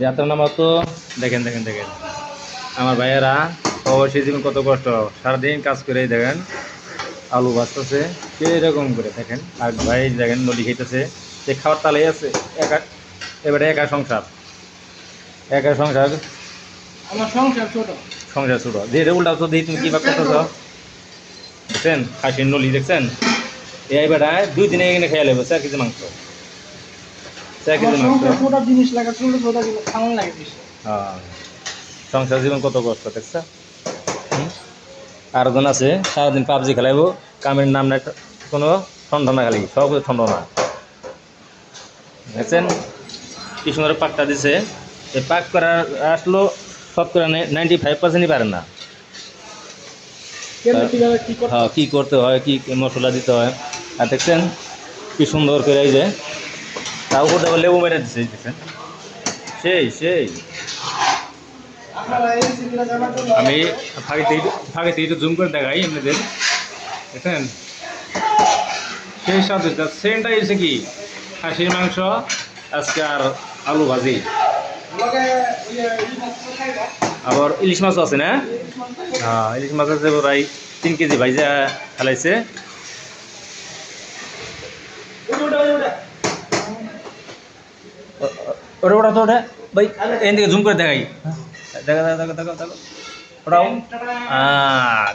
যাত্রা নামা তো দেখেন দেখেন দেখেন আমার ভাইয়েরা অবশ্যই জীবন কত কষ্ট সারাদিন কাজ করে দেখেন আলু ভাজতেছে এরকম করে দেখেন আর ভাই দেখেন নদী খেতেছে সে খাওয়ার তালেই আছে একা এবারে একা সংসার আমার সংসার ছোট। সংসার ছোট ধীরে উল্টাও তো দিই তুমি কি বা করতেছ দেখছেন খাসির নলি দেখছেন এই বেড়ায় 2 দিনে এখানে খেয়ে নেবো 4 কেজি মাংস 4 কেজি মাংস ছোট জিনিস লাগে ছোট ছোট জিনিস খাওয়ান লাগে বেশি। হ্যাঁ সংসার জীবন কত কষ্ট দেখছ আর জন আছে সারাদিন পাবজি খেলাইবো কামের নাম নাই কোনো ঠন্ডা না খালি সব ঠন্ডা না দেখছেন কি সুন্দর পাকটা দিছে এই পাক করার আসলো শতকরা 95%ই পারে না হ্যাঁ কী করতে হয় কি মশলা দিতে হয় আর দেখছেন কি সুন্দর করে এই যে তার উপর আবার লেবু মেরে দিচ্ছে দেখছেন সেই আমি ফাঁকে থেকে একটু জুম করে দেখাই আপনাদের দেখছেন সেই সাথে সেন্টটা এসে কি খাসির মাংস আজকে আর আলু ভাজি আবার ইলিশ মাছও আছে না হ্যাঁ ইলিশ মাছ আছে প্রায় 3 কেজি ভাইজা ফেলাইছে ওটা তো ওটা ভাই এদিকে জুম করে দেখাই দেখা ওটাও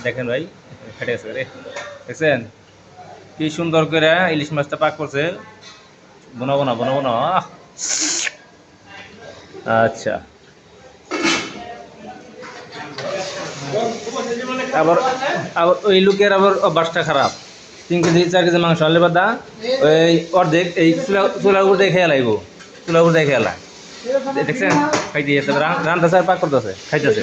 দেখেন ভাই ফেটে গেছে রে দেখছেন কি সুন্দর করে ইলিশ মাছটা পাক করছে বানাবো না আচ্ছা আবার ওই লোকের আবার অভ্যাসটা খারাপ 3 কেজি 4 কেজি মাংস আনলে বাদা ওই অর্ধেক এই চুলার উপর দিয়ে খেয়ে লাইব চুলার উপর দিয়ে খেয়ে লাই দেখছেন খাইতে রান্না পাক করতেছে খাইতেছে